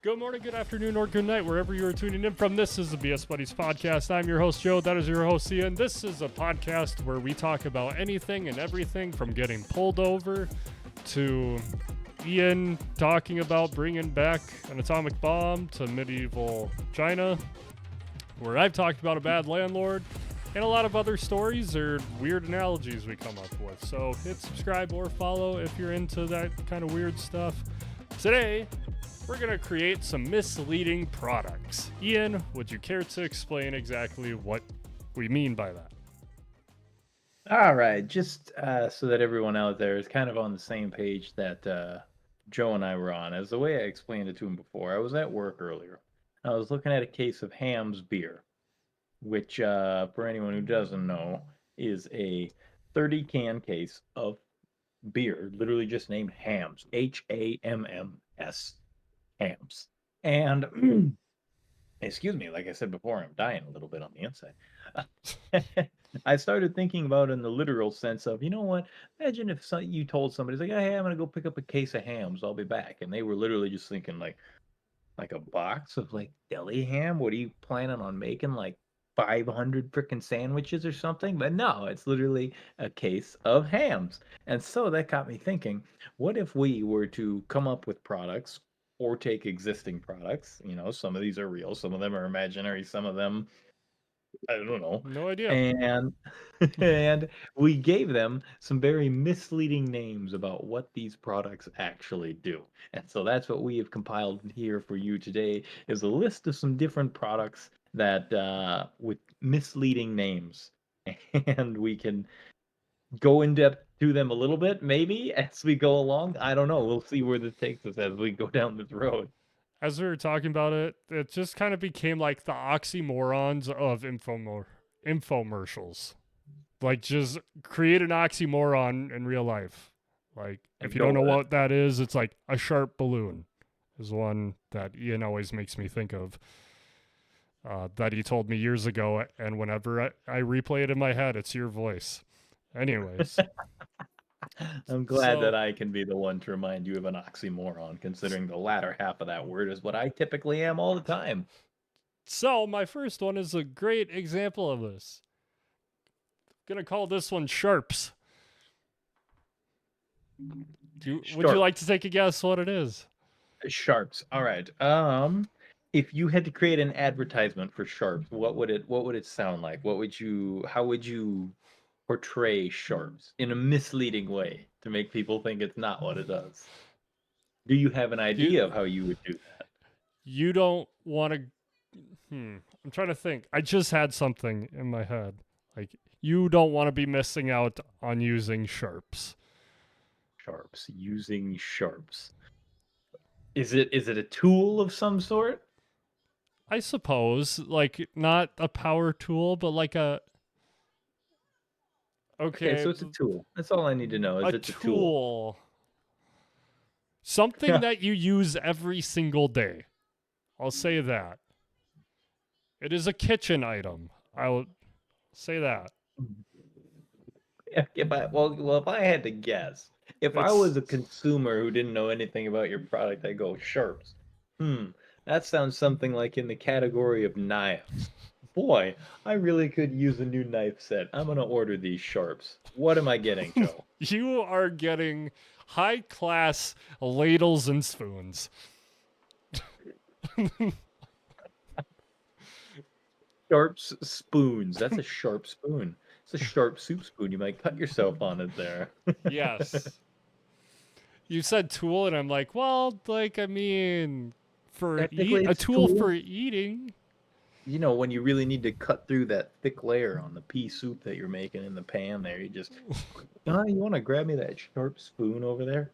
Good morning, good afternoon, or good night, wherever you are tuning in from. This is the BS Buddies podcast. I'm your host, Joe. That is your host, Ian. This is a podcast where we talk about anything and everything from getting pulled over to Ian talking about bringing back an atomic bomb to medieval China, where I've talked about a bad landlord and a lot of other stories or weird analogies we come up with. So hit subscribe or follow if you're into that kind of weird stuff. Today, we're going to create some misleading products. Ian, would you care to explain exactly what we mean by that? All right, just so that everyone out there is kind of on the same page that Joe and I were on. As the way I explained it to him before, I was at work earlier. I was looking at a case of Ham's beer, which, for anyone who doesn't know, is a 30 can case of beer, literally just named Hams, Hamms, Hams. And excuse me, like I said before, I'm dying a little bit on the inside. I started thinking about it in the literal sense of, you know what? Imagine if you told somebody, like, hey, I'm gonna go pick up a case of hams. I'll be back, and they were literally just thinking like a box of like deli ham. What are you planning on making? Like 500 freaking sandwiches or something? But no, it's literally a case of hams. And so that got me thinking, what if we were to come up with products or take existing products? You know, some of these are real, some of them are imaginary, some of them I don't know. No idea. And and we gave them some very misleading names about what these products actually do. And so that's what we have compiled here for you today is a list of some different products that with misleading names. And we can go in depth to them a little bit, maybe as we go along. I don't know. We'll see where this takes us as we go down this road. As we were talking about it, it just kind of became like the oxymorons of infomercials. Like, just create an oxymoron in real life. Like, if And you go don't know with it. what that is, it's like a sharp balloon is one that Ian always makes me think of. That he told me years ago, and whenever I replay it in my head, it's your voice. Anyways, I'm glad that so I can be the one to remind you of an oxymoron, considering the latter half of that word is what I typically am all the time. so my first one is a great example of this. I'm gonna call this one Sharps. Would you like to Sharps. take a guess what it is? Sharps. All right. If you had to create an advertisement for Sharps, what would it sound like? How would you portray Sharps in a misleading way to make people think it's not what it does? Do you have an You idea of how you would do that? you don't want to. I'm trying to think. I just had something in my head. Like, you don't want to be missing out on using Sharps. Sharps, using Sharps. Is it a tool of some sort? I suppose, like, not a power tool, but like Okay, okay, so it's a tool. That's all I need to know a is it's a tool. tool, something that you use every single day. I'll say that. It is a kitchen item. I'll say that. If I had to guess, if I It's was a consumer who didn't know anything about your product, I go Sharps. Hmm, that sounds something like in the category of knives. Boy, I really could use a new knife set. I'm gonna order these Sharps. What am I getting, Joe? you are getting high class ladles and spoons. Sharps spoons. That's a sharp spoon. It's a sharp soup spoon. You might cut yourself on it there. Yes. You said tool, and I'm like, well, like, I mean, Technically, a it's a tool for tool. eating. You know, when you really need to cut through that thick layer on the pea soup that you're making in the pan there, you just, you want to grab me that sharp spoon over there?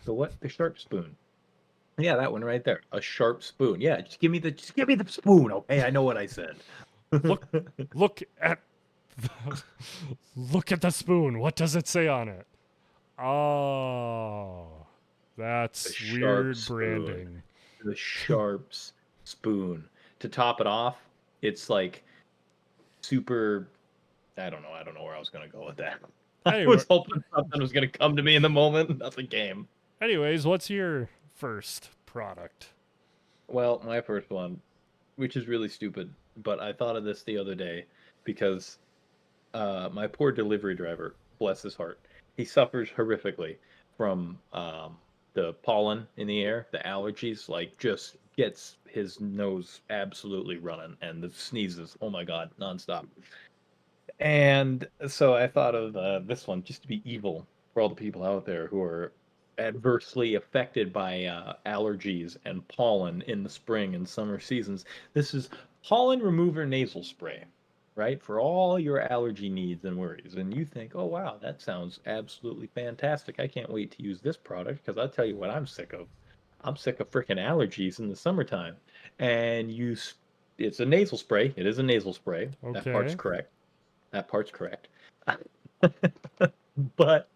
The what? The sharp spoon. Yeah, that one right there. A sharp spoon. Yeah, just give me the spoon, okay? I know what I said. Look, look at, look at the spoon. What does it say on it? Oh, The that's sharp weird spoon. branding. The spoon. To top it off, it's like super. I don't know where I was gonna go with that. I Anyway, was hoping something was gonna come to me in the moment. Nothing came. anyways, what's your first product? Well, my first one, which is really stupid, but I thought of this the other day because my poor delivery driver, bless his heart, he suffers horrifically from the pollen in the air, the allergies, like just gets his nose absolutely running, and the sneezes, oh my God, nonstop. And so I thought of this one just to be evil for all the people out there who are adversely affected by allergies and pollen in the spring and summer seasons. This is pollen remover nasal spray, right? For all your allergy needs and worries. And you think, oh, wow, that sounds absolutely fantastic. I can't wait to use this product because I'll tell you what I'm sick of. I'm sick of freaking allergies in the summertime. And it's a nasal spray. It is a nasal spray. That part's Okay. correct. That part's correct. But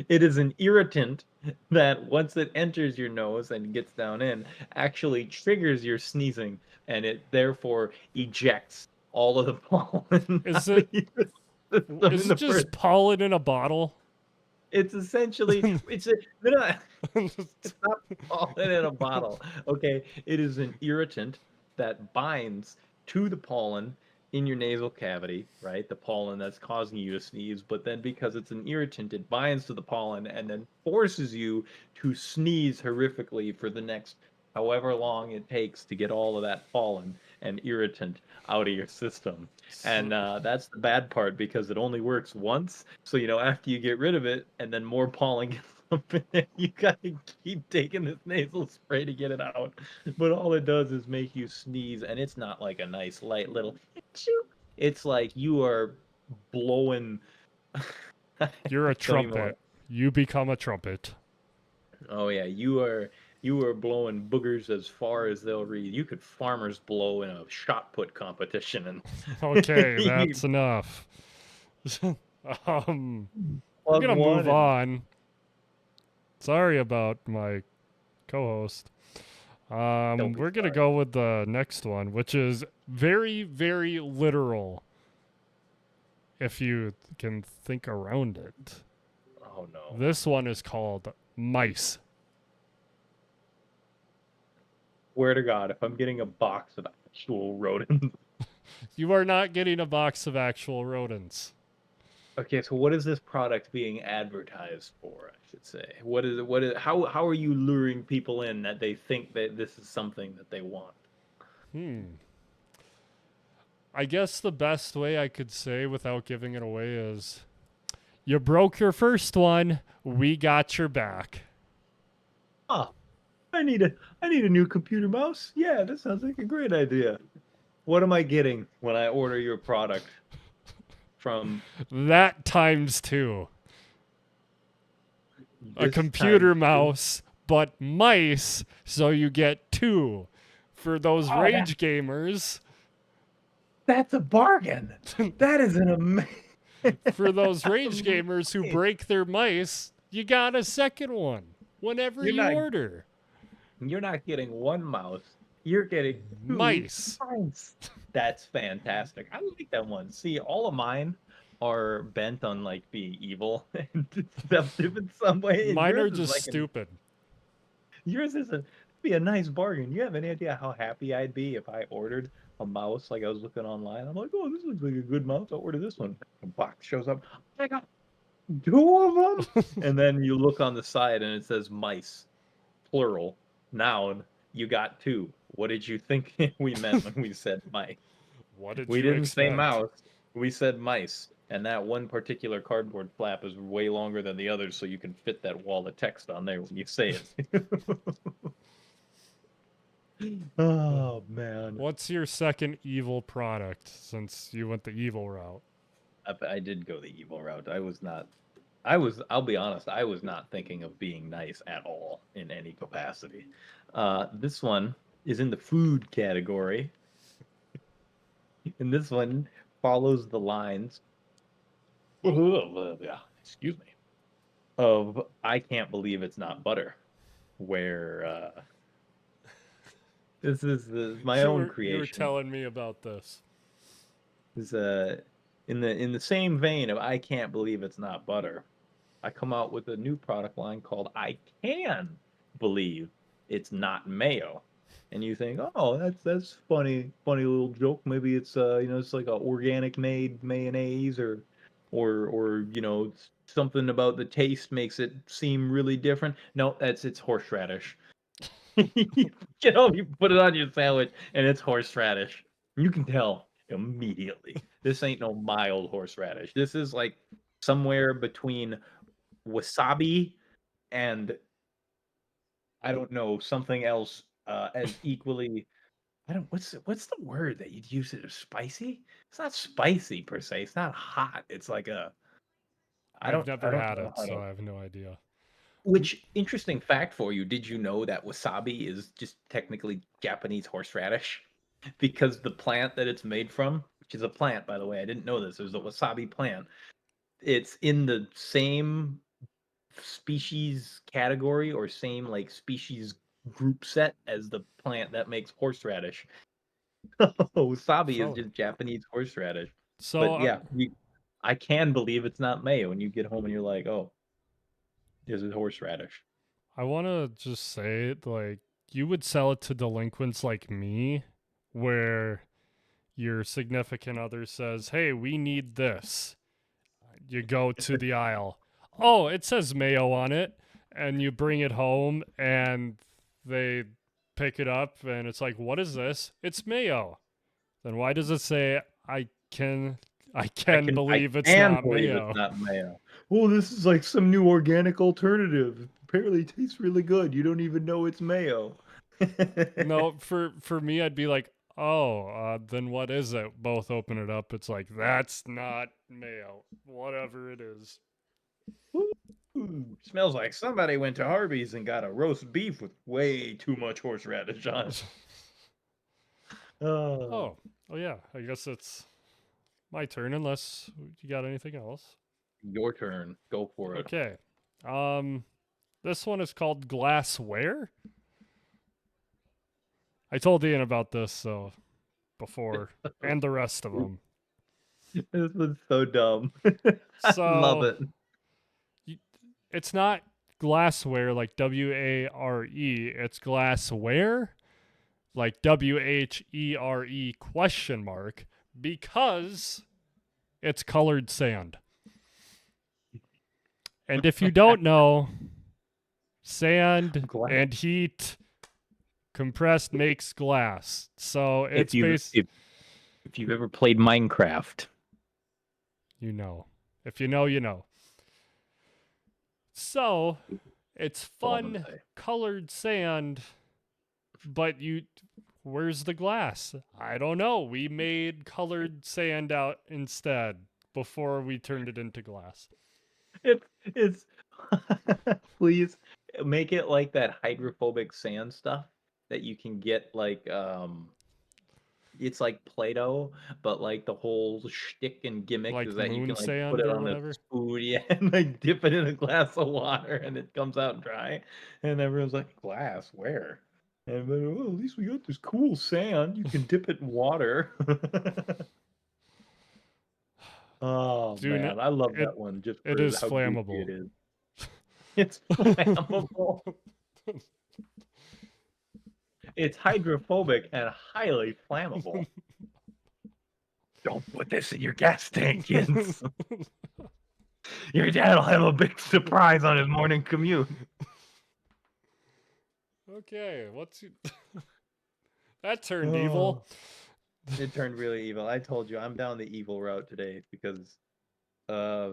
it is an irritant that once it enters your nose and gets down in, actually triggers your sneezing, and it therefore ejects all of the pollen Is out of it your system is in it the first. just pollen in a bottle? It's essentially it's a no, it's not pollen in a bottle. Okay, it is an irritant that binds to the pollen in your nasal cavity, right? The pollen that's causing you to sneeze, but then because it's an irritant, it binds to the pollen and then forces you to sneeze horrifically for the next however long it takes to get all of that pollen and irritant out of your system. And So, that's the bad part because it only works once. So, after you get rid of it and then more pollen gets up in there, you gotta keep taking this nasal spray to get it out. But all it does is make you sneeze, and it's not like a nice light little achoo. It's like you are blowing. I you're a don't even trumpet. want. You become a trumpet. Oh yeah, you are blowing boogers as far as they'll read. You could farmers blow in a shot put competition, and Okay, you that's enough. um, we're plug gonna one move and on. Sorry about my co-host. don't be We're gonna sorry. go with the next one, which is very, very literal. If you can think around it, Oh no. this one is called mice. Swear to God, if I'm getting a box of actual rodents. You are not getting a box of actual rodents. Okay, so what is this product being advertised for, I should say? What is it? How are you luring people in that they think that this is something that they want? Hmm. I guess the best way I could say without giving it away is you broke your first one, we got your back. Ah, I need a new computer mouse. Yeah, that sounds like a great idea. What am I getting when I order your product from That times two. A this time? computer mouse, but mice, so you get two. For those Oh, that rage gamers, that's a bargain. That is an for those rage amazing. gamers who break their mice, you got a second one whenever You're you not order. You're not getting one mouse. You're getting two Mice. mice. That's fantastic. I like that one. See, all of mine are bent on like being evil and deceptive in some way, and Mine are just stupid. yours is be a nice bargain. You have any idea how happy I'd be if I ordered a mouse like I was looking online? I'm like, oh, this looks like a good mouse. I'll order this one. A box shows up. I got two of them. And then you look on the side and it says mice plural, noun, you got two. What did you think we meant when we said mice? What did We you didn't say expect? mouse, we said mice. And that one particular cardboard flap is way longer than the others, so you can fit that wall of text on there when you say it. Oh, man. What's your second evil product since you went the evil route? I did go the evil route. I'll be honest, I was not thinking of being nice at all in any capacity. This one is in the food category. And this one follows the lines, excuse me, of I can't believe it's not butter, where this is my own You were creation. telling me about this. Is in the same vein of I can't believe it's not butter. I come out with a new product line called I can believe it's not mayo. and you think, oh, that's funny little joke. Maybe it's it's like a organic made mayonnaise, or something about the taste makes it seem really different. No, it's horseradish. You put it on your sandwich and it's horseradish. You can tell immediately. This ain't no mild horseradish. This is like somewhere between wasabi and I don't know something else as equally. I don't. What's the word that you'd use it as spicy? It's not spicy per se. It's not hot. It's like a. I I've don't. I never don't had know it, how so to. I have no idea. Which interesting fact for you? Did you know that wasabi is just technically Japanese horseradish? Because the plant that it's made from, which is a plant, by the way, I didn't know this. There's a wasabi plant. It's in the same species category or same like species group set as the plant that makes horseradish. Wasabi is So, just Japanese horseradish. so But yeah, I can believe it's not mayo when you get home and you're like, oh, this is horseradish. I want to just say, like, you would sell it to delinquents like me, where your significant other says, "Hey, we need this." You go to the aisle. Oh, it says mayo on it, and you bring it home, and they pick it up, and it's like, "What is this?" It's mayo. Then why does it say I can I believe it's can not believe it's mayo? not mayo. Oh, this is like some new organic alternative. Apparently it tastes really good. You don't even know it's mayo. No, for me, I'd be like, oh, then what is it? Both open it up. It's like that's not mayo. Whatever it is. Ooh, smells like somebody went to Harvey's and got a roast beef with way too much horseradish on it. Oh, Oh, oh yeah. I guess it's my turn. Unless you got anything else. your turn. Go for it. Okay. Um, this one is called glassware. I told Ian about this so before, and the rest of them. This was so dumb. I love So it. y- it's not glassware like WARE. It's glassware like WHERE question mark because it's colored sand. And if you don't know, sand Glad and heat compressed makes glass. So if it's you've based, if you've ever played Minecraft, you know. If you know, you know. So it's that's all I'm gonna fun say. colored sand, but where's the glass? I don't know. We made colored sand out instead before we turned it into glass. It's please make it like that hydrophobic sand stuff that you can get like it's like Play-Doh, but like the whole shtick and gimmick is Like that you moon can like put sand it or on a whatever. spoon, yeah, and like dip it in a glass of water and it comes out dry. And everyone's like, glass, where? And then, oh, at least we got this cool sand. You can dip it in water. Oh Dude, man, I love it that one just it for is how goofy flammable. it is. It's flammable. It's hydrophobic and highly flammable. Don't put this in your gas tank, kids. Your dad will have a big surprise on his morning commute. Okay, that turned Oh, evil. it turned really evil. I told you I'm down the evil route today because uh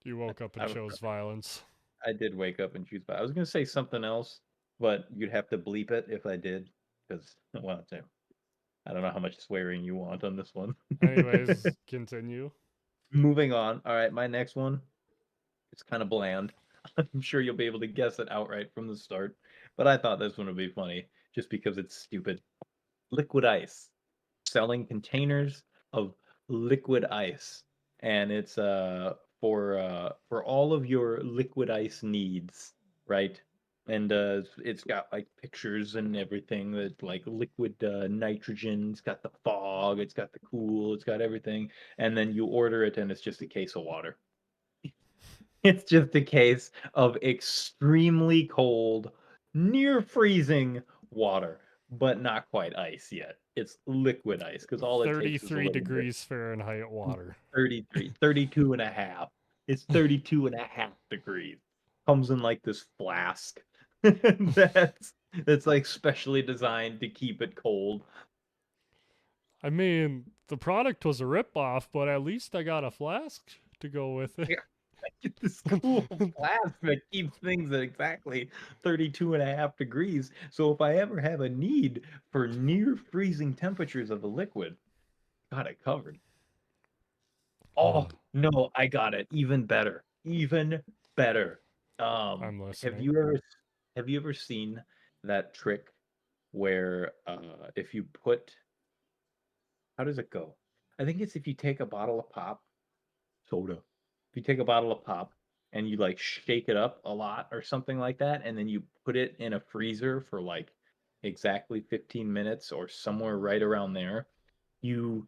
You woke up and I chose violence. I did wake up and choose. I was gonna say something else, but you'd have to bleep it if I did, because well, I don't know how much swearing you want on this one. Anyways, continue. Moving on. All right, my next one. It's kind of bland. I'm sure you'll be able to guess it outright from the start, but I thought this one would be funny just because it's stupid. Liquid ice. Selling containers of liquid ice, and it's for all of your liquid ice needs, right? And it's got like pictures and everything that like liquid nitrogen. It's got the fog. It's got the cool. It's got everything. And then you order it, and it's just a case of water. It's just a case of extremely cold, near freezing water, but not quite ice yet. It's liquid ice because all it takes is a 33 little bit. degrees Fahrenheit water. 33, 32 and a half. It's 32 and a half degrees. Comes in like this flask that's that's like specially designed to keep it cold. I mean, the product was a ripoff, but at least I got a flask to go with it. Yeah, I get this cool flask that keeps things at exactly 32 and a half degrees. So if I ever have a need for near freezing temperatures of the liquid, got it covered. Oh, no, I got it. Even better. Even better. I'm Have listening. you ever have you ever seen that trick where if you put how does it go? I think it's if you take a bottle of pop soda. If you take a bottle of pop and you like shake it up a lot or something like that, and then you put it in a freezer for like exactly 15 minutes or somewhere right around there, you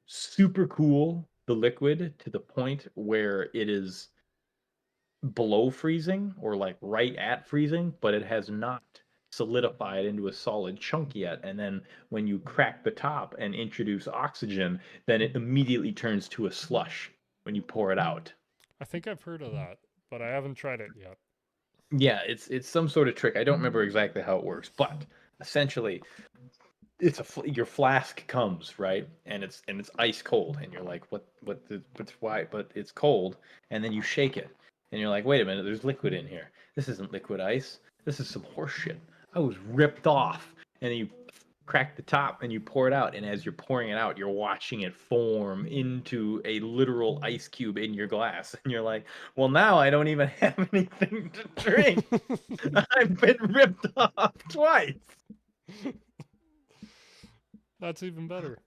super cool the liquid to the point where it is below freezing or like right at freezing, but it has not solidified into a solid chunk yet. And then when you crack the top and introduce oxygen, then it immediately turns to a slush when you pour it out. I think I've heard of that, but I haven't tried it yet. Yeah, it's some sort of trick. I don't remember exactly how it works, but essentially it's your flask comes right and it's ice cold and you're like what's why but it's cold and then you shake it and you're like wait a minute there's liquid in here this isn't liquid ice this is some horse shit I was ripped off and you crack the top and you pour it out and as you're pouring it out you're watching it form into a literal ice cube in your glass and you're like well now I don't even have anything to drink I've been ripped off twice. That's even better.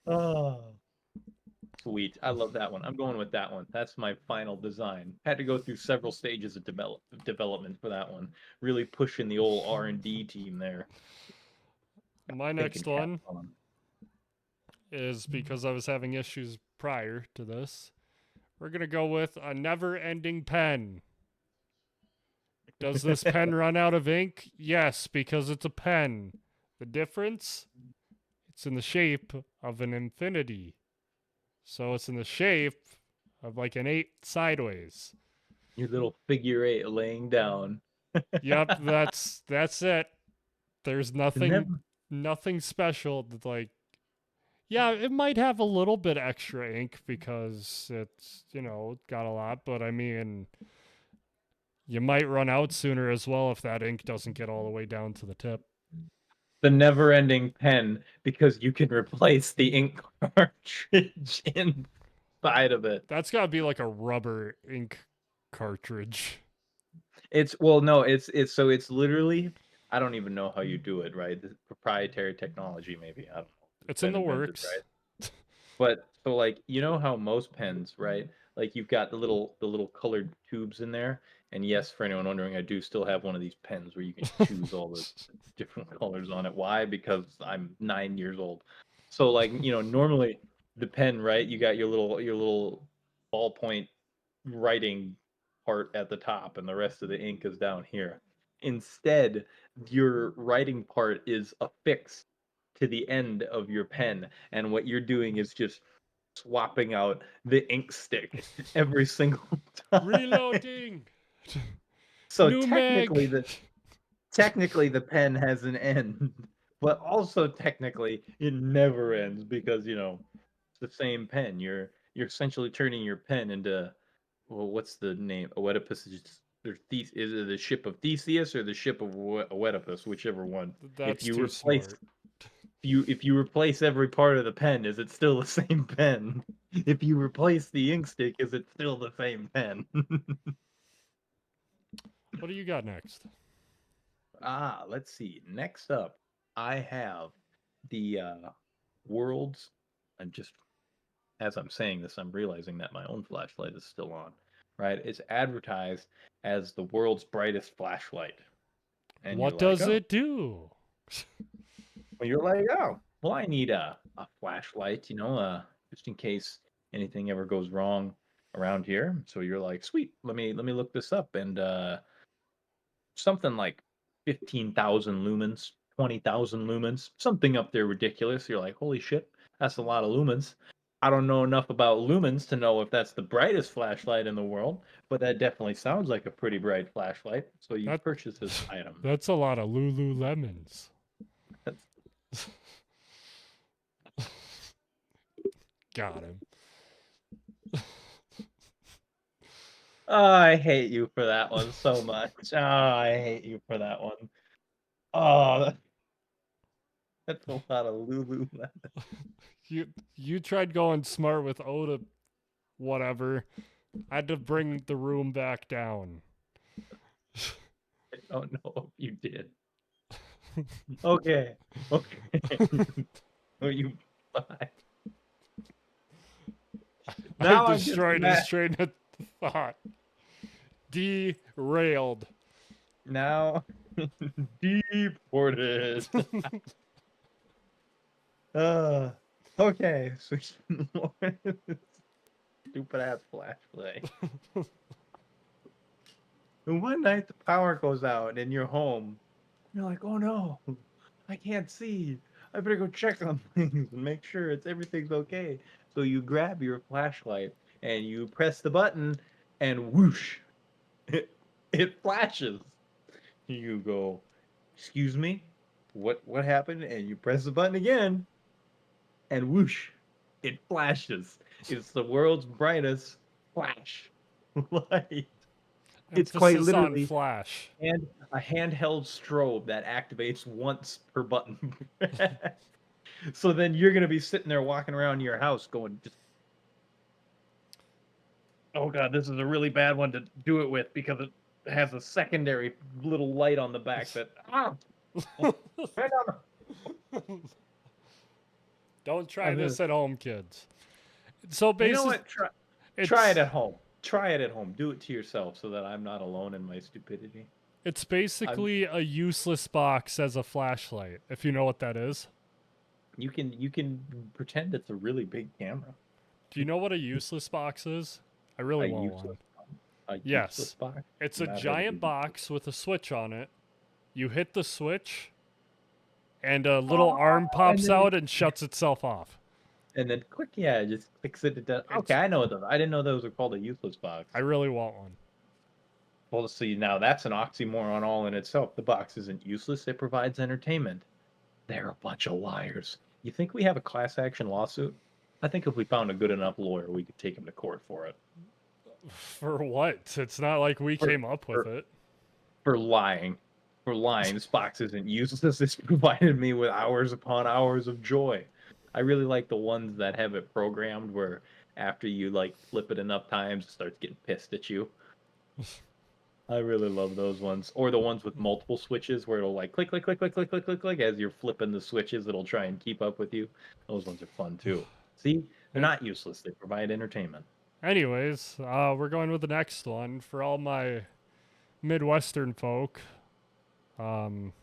Oh. Sweet. I love that one. I'm going with that one. That's my final design. Had to go through several stages of development for that one. Really pushing the old R&D team there. My Thinking next cap one on. is because I was having issues prior to this. We're going to go with a never ending pen. Does this pen run out of ink? Yes, because it's a pen. The difference? It's in the shape of an infinity. So it's in the shape of like an 8 sideways. Your little figure eight laying down. Yep, that's it. There's The nothing special that like yeah, it might have a little bit extra ink because it's, got a lot, but I mean, you might run out sooner as well if that ink doesn't get all the way down to the tip. never-ending pen because you can replace the ink cartridge inside of it. That's got to be like a rubber ink cartridge. It's well, no, it's literally I don't even know how you do it, right? This proprietary technology, maybe. I don't know. It's It's in been the invented, works. right? But so like you know how most pens, right? Like you've got the little colored tubes in there. And yes, for anyone wondering, I do still have one of these pens where you can choose all the different colors on it. Why? Because I'm 9 years old. So like, normally the pen, right? You got your little ballpoint writing part at the top and the rest of the ink is down here. Instead, your writing part is affixed to the end of your pen and what you're doing is just swapping out the ink stick every single time. Reloading. So New mag. technically the pen has an end, but also technically it never ends because it's the same pen. You're essentially turning your pen into well, what's the name? Oedipus is it the ship of Theseus or the ship of Oedipus, whichever one. If That's you too replace smart. if you replace every part of the pen, is it still the same pen? If you replace the ink stick, is it still the same pen? What do you got next? Let's see. Next up, I have the world's. I'm just as I'm saying this, I'm realizing that my own flashlight is still on. Right? It's advertised as the world's brightest flashlight, and you're What like, does oh, it do? well, I need a flashlight, just in case anything ever goes wrong around here. So you're like, sweet, let me look this up, and something like 15,000 lumens, 20,000 lumens, something up there ridiculous. You're like, holy shit, that's a lot of lumens. I don't know enough about lumens to know if that's the brightest flashlight in the world, but that definitely sounds like a pretty bright flashlight. So you That purchase this item. that's a lot of Lululemons. That's, Got him. oh, I hate you for that one so much. Oh, I hate you for that one. Oh, that's a lot of Lululemon. You tried going smart with Oda, whatever. I had to bring the room back down. I don't know if you did. Okay. Okay. Oh, you bye. Now I I'm just destroyed his mad. train of thought. Derailed. Now deported. Okay. So stupid ass flashlight. And one night the power goes out in your home. You're like, oh no, I can't see. I better go check on things and make sure everything's okay. So you grab your flashlight and you press the button, and whoosh, it flashes. You go, excuse me, what happened? And you press the button again, and whoosh, it flashes. It's the world's brightest flash light. It's quite Emphasis on literally flash. and a handheld strobe that activates once per button. So then you're gonna be sitting there walking around your house going, just, oh god, this is a really bad one to do it with because it has a secondary little light on the back that right on Don't try I'm this just, at home, kids. So you know basically, what? Try it it's at home. Try it at home. Do it to yourself so that I'm not alone in my stupidity. it's I'm, basically a useless box as a flashlight, if you know what that is. you can pretend it's a really big camera. Do you know what a useless box is? I really A want one. useless a useless Yes. box. It's a Not heard of giant it. box with a switch on it. You hit the switch, and a little Oh, arm and pops then out and shuts itself off. click, yeah, it just clicks it. Okay, It's I know what those. I didn't know those were called a useless I box. really want one. Well, see, now that's an oxymoron all in itself. The box isn't useless; it provides entertainment. They're a bunch of liars. You think we have a class action lawsuit? I think if we found a good enough lawyer, we could take him to court for it. For what? It's not like we For came up with for it. for lying. For lying, this box isn't useless. It's provided me with hours upon hours of joy. I really like the ones that have it programmed where after you like flip it enough times, it starts getting pissed at you. I really love those ones. Or the ones with multiple switches where it'll like click, click, click, click, click, click, click, click. As you're flipping the switches, it'll try and keep up with you. Those ones are fun too. See, they're And not useless. They provide entertainment. anyways, we're going with the next one for all my Midwestern folk. Um,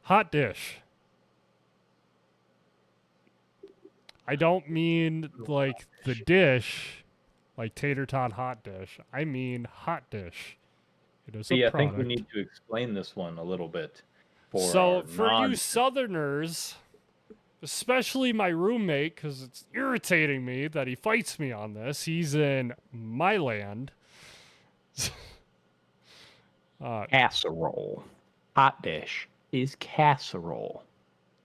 hot dish. I don't mean like the dish, like tater tot hot dish. I mean hot dish. It is a See, I think we product. need to explain this one a little bit for So our for you non. Southerners, especially my roommate, because it's irritating me that he fights me on this. He's in my land. uh, Casserole. Hot dish is casserole.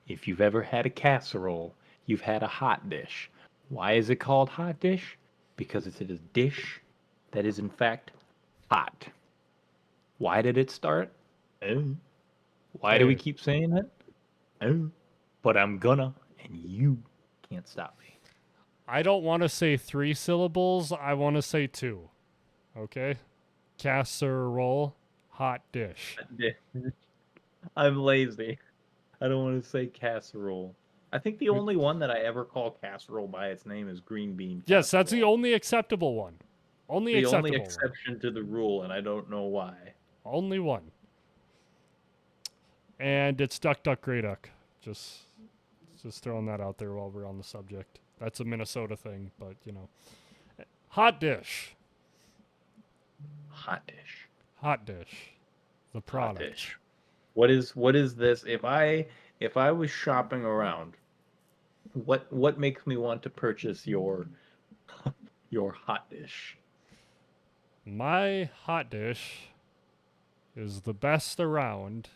If you've ever had a casserole, you've had a hot dish. Why is it called hot dish? Because it's a dish that is in fact hot. Why did it start? Oh. Why do we hey, keep saying it? Oh. But I'm gonna, and you can't stop me. I don't want to say 3 syllables. I want to say 2. Okay? Casserole, hot dish. I'm lazy. I don't want to say casserole. I think the only one that I ever call casserole by its name is green bean Yes, that's the casserole. only acceptable one. Only The only acceptable one. exception to the rule, and I don't know why. Only one. And it's duck, duck, grey duck. Just throwing that out there while we're on the subject. That's a Minnesota thing, but you know. Hot dish. Hot dish. Hot dish. The Hot product. dish. What is this? If I was shopping around, what makes me want to purchase your hot dish? My hot dish is the best around,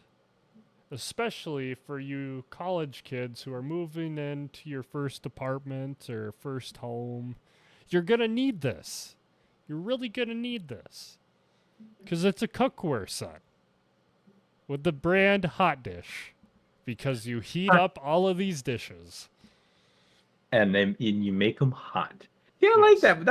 especially for you college kids who are moving into your first apartment or first home. You're going to need this. You're really going to need this because it's a cookware set with the brand Hot Dish because you heat up all of these dishes. And you make them hot. Yeah, I like Yes. that.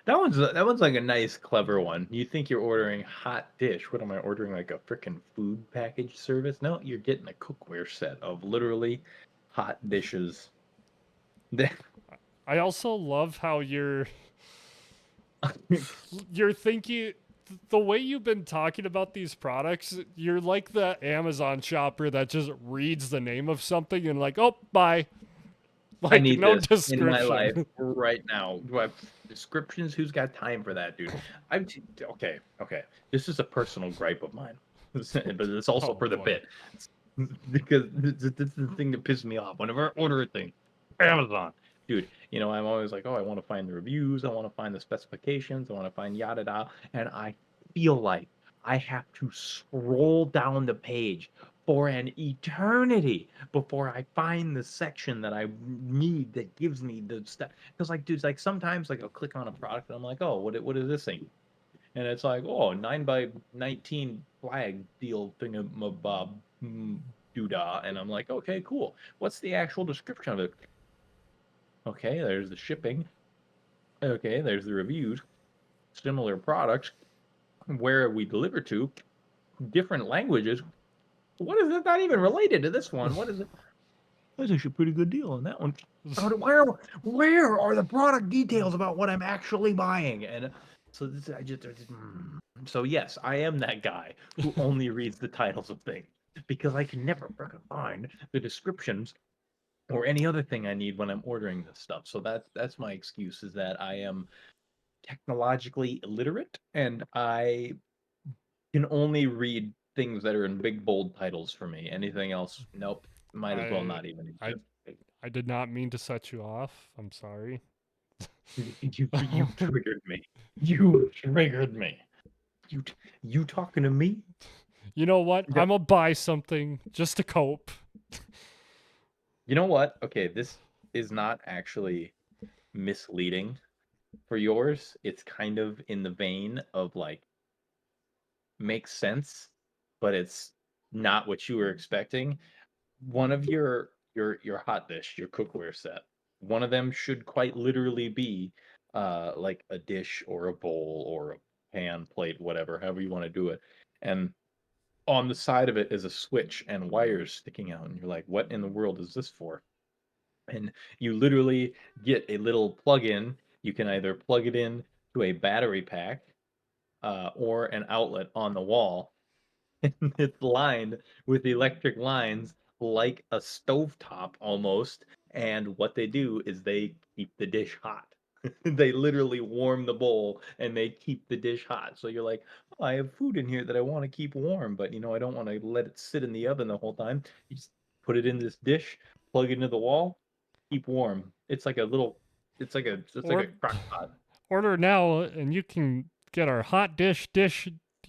That one's like a nice, clever one. You think you're ordering hot dish? What am I ordering? Like a freaking food package service? No, you're getting a cookware set of literally hot dishes. I also love how you're thinking the way you've been talking about these products, you're like the Amazon shopper that just reads the name of something and like, oh, bye. I Like need no this in my life description. right now. Do I have descriptions? Who's got time for that, dude? Okay, okay. This is a personal gripe of mine, but it's also Oh for the boy. bit because this is the thing that pisses me off. Whenever I order a thing, Amazon, dude, I'm always like, oh, I want to find the reviews, I want to find the specifications, I want to find yada da, and I feel like I have to scroll down the page for an eternity before I find the section that I need that gives me the stuff. Because like, dude, like sometimes like I'll click on a product and I'm like, oh, what is this thing? And it's like, oh, 9 by 19 flag deal thingamabob doodah. And I'm like, okay, cool. What's the actual description of it? Okay, there's the shipping. Okay, there's the reviews. Similar products. Where we deliver to, different languages. What is it not even related to this one? What is it? That's actually a pretty good deal on that one. Where are the product details about what I'm actually buying? And so so yes, I am that guy who only reads the titles of things because I can never frickin' find the descriptions or any other thing I need when I'm ordering this stuff. So that's my excuse is that I am technologically illiterate and I can only read things that are in big bold titles for me. Anything else, nope. Might as well I not even I exist. I did not mean to set you off. I'm sorry. You triggered me. You triggered me. You you talking to me? You know what? Yeah. I'm gonna buy something just to cope. You know what? Okay, this is not actually misleading for yours. It's kind of in the vein of like makes sense, but it's not what you were expecting. One of your hot dish, your cookware set, one of them should quite literally be like a dish or a bowl or a pan, plate, whatever, however you want to do it. And on the side of it is a switch and wires sticking out, and you're like, what in the world is this for? And you literally get a little plug-in. You can either plug it in to a battery pack or an outlet on the wall, and it's lined with electric lines like a stovetop almost. And what they do is they keep the dish hot. They literally warm the bowl and they keep the dish hot. So you're like, oh, I have food in here that I want to keep warm, but I don't want to let it sit in the oven the whole time. You just put it in this dish, plug it into the wall, keep warm. It's like a Or crock pot. order now and you can get our hot dish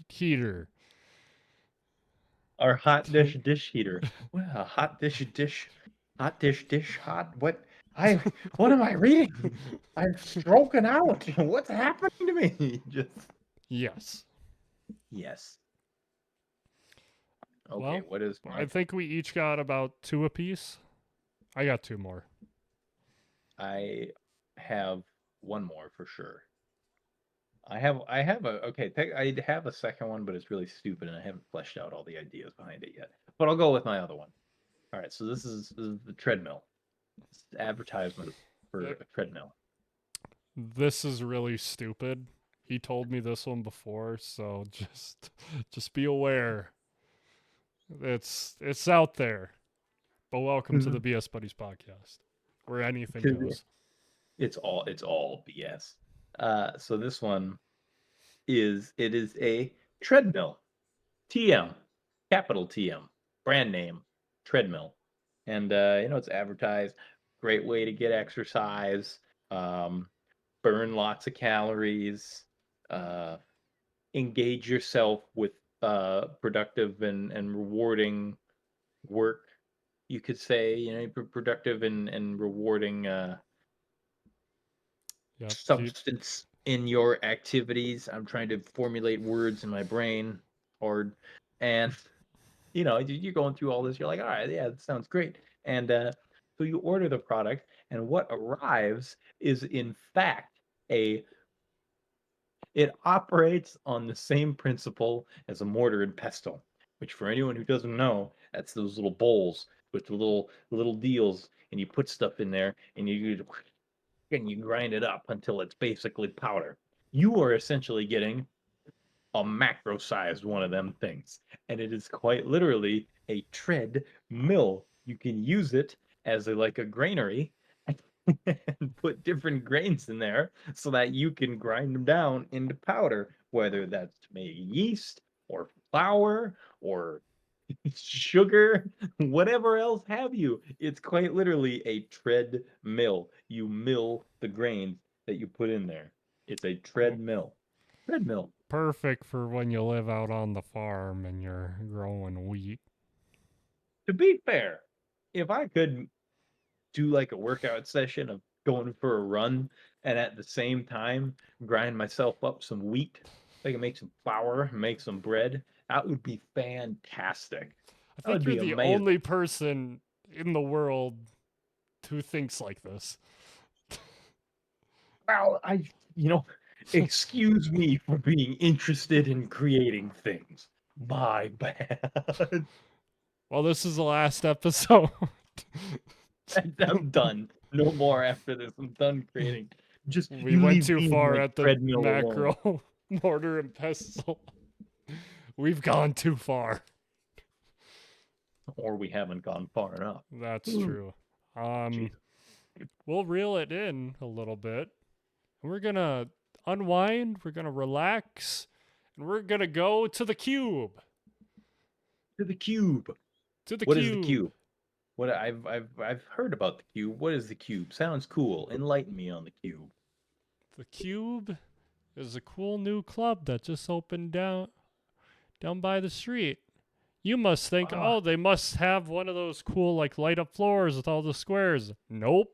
heater. Our hot dish heater. Well, hot dish hot. What am I reading? I'm stroking out. What's happening to me? Just Yes. yes. Okay, Well, what is I my think we each got about two apiece. I got two more. I have one more for sure. I have a second one, but it's really stupid and I haven't fleshed out all the ideas behind it yet. But I'll go with my other one. All right, so this is the treadmill. It's advertisement for Uh, a treadmill. This is really stupid. He told me this one before, so just be aware. It's out there. But welcome to the BS Buddies podcast, where anything goes. It's all BS. So this one is a treadmill. TM, capital TM, brand name, treadmill. And, it's advertised, great way to get exercise, um, burn lots of calories, uh, engage yourself with productive and rewarding work, you could say, productive and rewarding Yep. substance in your activities. I'm trying to formulate words in my brain hard. And, you're going through all this. You're like, all right, yeah, that sounds great. And so you order the product, and what arrives is, in fact, it operates on the same principle as a mortar and pestle, which for anyone who doesn't know, that's those little bowls with the little deals, and you put stuff in there, and you grind it up until it's basically powder. You are essentially getting a macro-sized one of them things, and it is quite literally a tread mill. You can use it as a granary and put different grains in there so that you can grind them down into powder, whether that's to make yeast or flour or sugar, whatever else have you. It's quite literally a tread mill. You mill the grains that you put in there. It's a treadmill. Treadmill. Perfect for when you live out on the farm and you're growing wheat. To be fair, if I could do like a workout session of going for a run and at the same time grind myself up some wheat, I can make some flour, make some bread, that would be fantastic. I That think would you're be the amazing. only person in the world who thinks like this. Well, excuse me for being interested in creating things. My bad. Well, this is the last episode. I'm done. No more after this. I'm done creating. Just We you went leave too me and far my at the treadmill alone. macro mortar and pestle. We've gone too far. Or we haven't gone far enough. That's Ooh, true. jeez. We'll reel it in a little bit. And we're gonna unwind, we're gonna relax, and we're gonna go to the cube. To the cube. To the What is the cube. cube? What I've heard about the cube. What is the cube? Sounds cool. Enlighten me on the cube. The cube is a cool new club that just opened down by the street. You must think, Ah, oh, they must have one of those cool like light up floors with all the squares. Nope.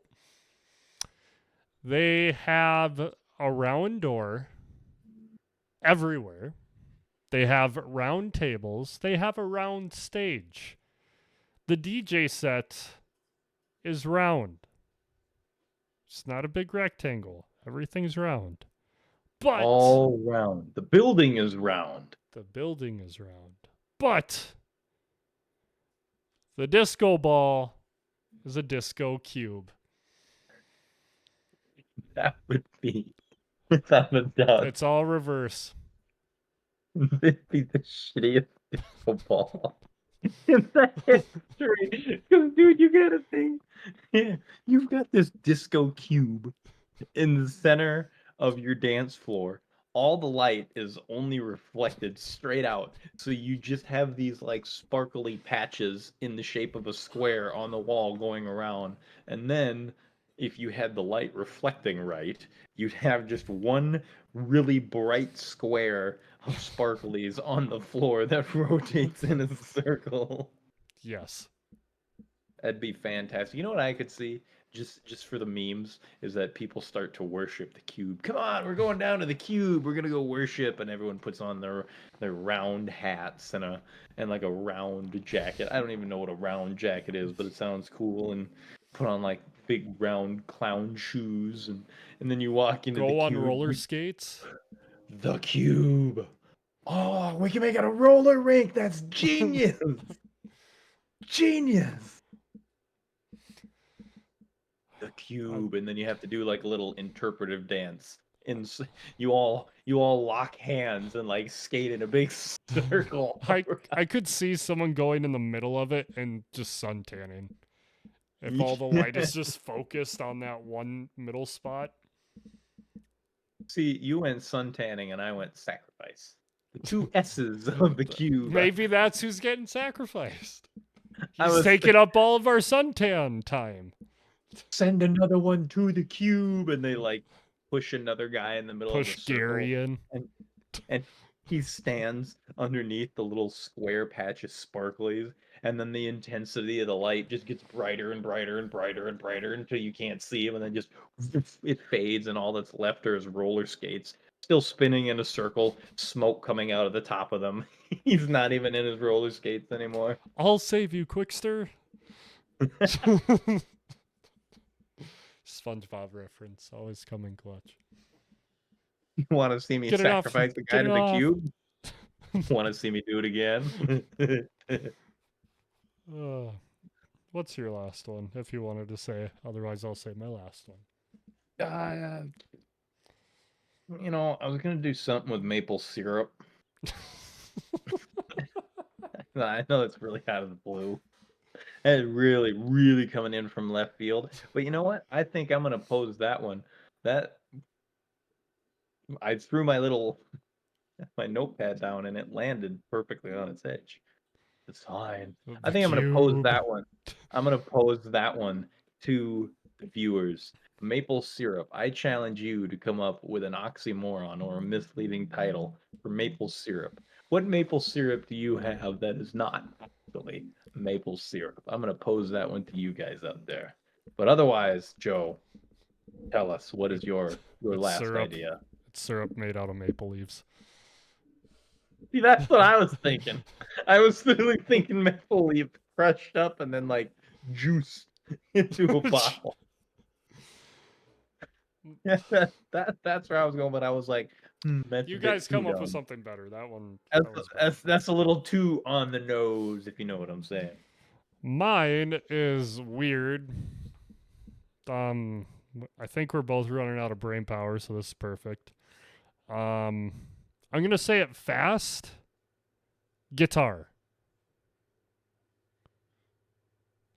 They have a round door everywhere. They have round tables. They have a round stage. The DJ set is round. It's not a big rectangle. Everything's round. But all round. The building is round. the building is round. But the disco ball is a disco cube. That would be, without a doubt, It's all reverse. it'd be the shittiest disco ball in the history. Because, dude, you gotta think, yeah, you've got this disco cube in the center of your dance floor. All the light is only reflected straight out. So you just have these like sparkly patches in the shape of a square on the wall going around. And then if you had the light reflecting right, you'd have just one really bright square of sparklies on the floor that rotates in a circle. Yes. That'd be fantastic. You know what I could see? Just for the memes is that people start to worship the cube. Come on, we're going down to the cube. We're gonna go worship, and everyone puts on their round hats and like a round jacket. I don't even know what a round jacket is, but it sounds cool. And put on like big round clown shoes, and then you walk into the Go on cube. roller skates. The cube. Oh, we can make it a roller rink. That's genius. Genius. The cube, and then you have to do like a little interpretive dance. And you all lock hands and like skate in a big circle. I could see someone going in the middle of it and just sun tanning. If all the light is just focused on that one middle spot. See, you went sun tanning and I went sacrifice. The two S's of the cube. Maybe that's who's getting sacrificed. I He's was taking up all of our suntan time. send another one to the cube, and they like push another guy in the middle of the Push circle, Gary in. and he stands underneath the little square patch of sparklies, and then the intensity of the light just gets brighter and brighter and brighter and brighter until you can't see him, and then just it fades, and all that's left are his roller skates, still spinning in a circle, smoke coming out of the top of them. He's not even in his roller skates anymore. I'll save you, Quickster. SpongeBob reference, always coming clutch. You want to see me Get it off. sacrifice the guy Get to it the off. cube? Want to see me do it again? What's your last one, if you wanted to say? Otherwise, I'll say my last one. I was gonna do something with maple syrup. I know it's really out of the blue. And really, really coming in from left field. But you know what? I think I'm gonna pose that one. That I threw my notepad down and it landed perfectly on its edge. It's fine. I The think I'm gonna pose cube. that one. I'm gonna pose that one to the viewers. Maple syrup. I challenge you to come up with an oxymoron or a misleading title for maple syrup. What maple syrup do you have that is not actually maple syrup? I'm gonna pose that one to you guys out there. But otherwise, Joe, tell us what is your It's last syrup. idea? It's syrup made out of maple leaves. See, that's what I was thinking. I was literally thinking maple leaf crushed up and then like juice into a bottle. Yeah, that's where I was going, but I was like, that's You a bit guys too come up with dumb. something better. That one. That's, That was that's bad. that's a little too on the nose, if you know what I'm saying. Mine is weird. Um, I think we're both running out of brain power, so this is perfect. I'm gonna say it fast. Guitar.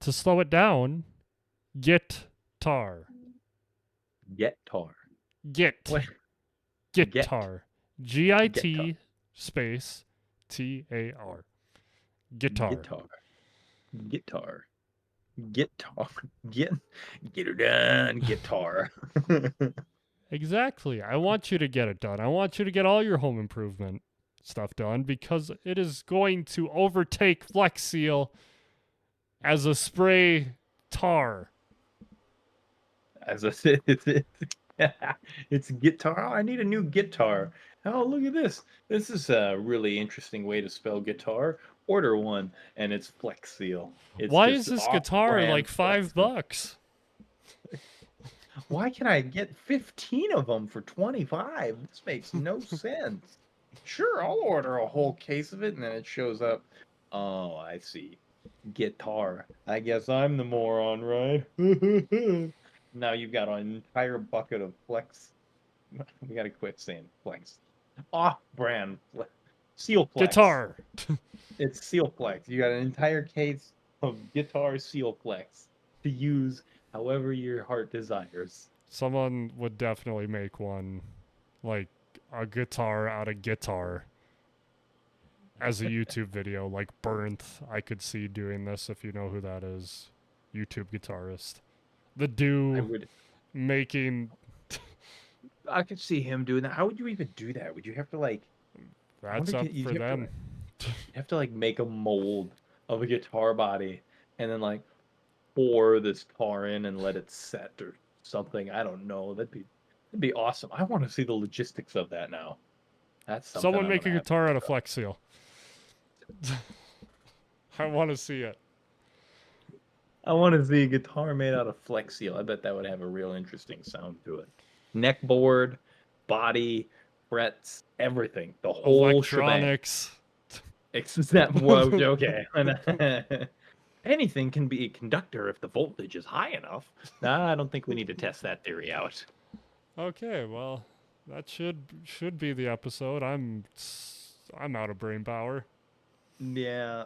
To slow it down, guitar. Guitar. Git. What? Guitar. Guitar. GIT space TAR. Guitar. Guitar. Guitar. Guitar. Get get her done. Guitar. Exactly. I want you to get it done. I want you to get all your home improvement stuff done because it is going to overtake Flex Seal as a spray tar. As I said, it's guitar. Oh, I need a new guitar. Oh, look at this. This is a really interesting way to spell guitar. Order one, and it's Flex Seal. It's Why is just this guitar off-brand like Flex Seal. $5? Why can I get 15 of them for 25? This makes no sense. Sure, I'll order a whole case of it, and then it shows up. Oh, I see. Guitar. I guess I'm the moron, right? Now you've got an entire bucket of Flex. We gotta quit saying Flex. Off-brand Seal Flex. Guitar. It's Seal Flex. You got an entire case of guitar Seal Flex to use however your heart desires. Someone would definitely make one like a guitar out of guitar as a YouTube video, like Burnt. I could see doing this if you know who that is. YouTube guitarist. The I do would. making I could see him doing that. How would you even do that? Would you have to like? I that's wonder up if you'd for have to them. like, you'd have to like make a mold of a guitar body and then like pour this tar in and let it set or something. I don't know. That'd be awesome. I want to see the logistics of that now. That's something Someone I'm make a gonna have to guitar out look of up. Flex Seal. I want to see it. I want to see a guitar made out of Flex Seal. I bet that would have a real interesting sound to it. Neck board, body, frets, everything. The whole shebang. Electronics. Except, well, okay. Anything can be a conductor if the voltage is high enough. Nah, I don't think we need to test that theory out. Okay, well, that should be the episode. I'm out of brain power. Yeah,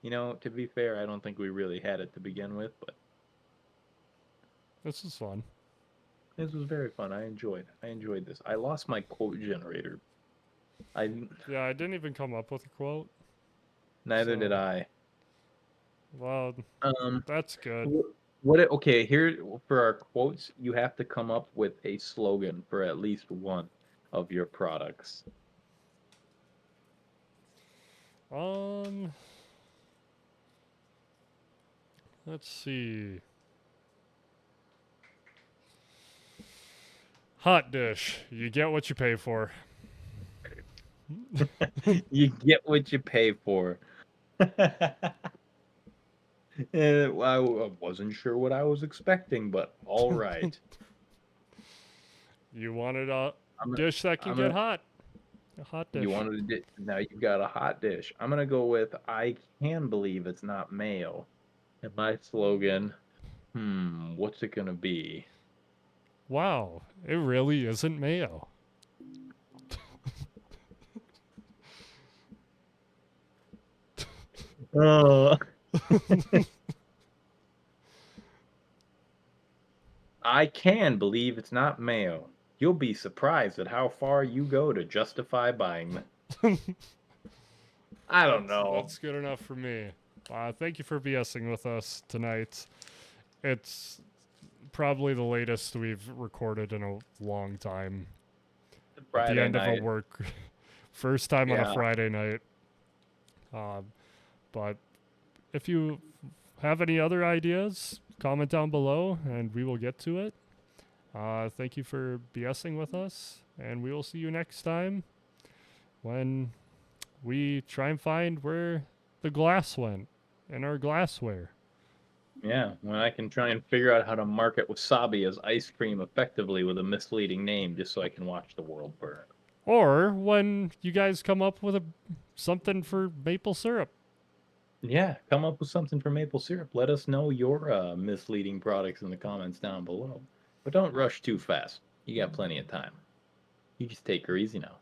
to be fair, I don't think we really had it to begin with, but This is fun. this was very fun. I enjoyed this. I lost my quote generator I Yeah, I didn't even come up with a quote. neither did So, I. well, Um, that's good. Okay, here for our quotes, you have to come up with a slogan for at least one of your products. Um, let's see. Hot dish. You get what you pay for. You get what you pay for. I wasn't sure what I was expecting, but all right. You wanted a I'm gonna, dish that can I'm get gonna. hot. A hot You dish. wanted to. Now you've got a hot dish. I'm gonna go with I can believe it's not mayo. And my slogan, what's it gonna be? Wow, it really isn't mayo. Uh, I can believe it's not mayo. You'll be surprised at how far you go to justify buying them. I don't know. That's good enough for me. Thank you for BSing with us tonight. It's probably the latest we've recorded in a long time. At the Friday end of a night. work, first time on a Yeah. Friday night. Uh, but if you have any other ideas, comment down below and we will get to it. Thank you for BSing with us, and we will see you next time when we try and find where the glass went in our glassware. Yeah. When I can try and figure out how to market wasabi as ice cream effectively with a misleading name just so I can watch the world burn. Or when you guys come up with something for maple syrup. Yeah, come up with something for maple syrup. Let us know your misleading products in the comments down below. But don't rush too fast. You got plenty of time. You just take her easy now.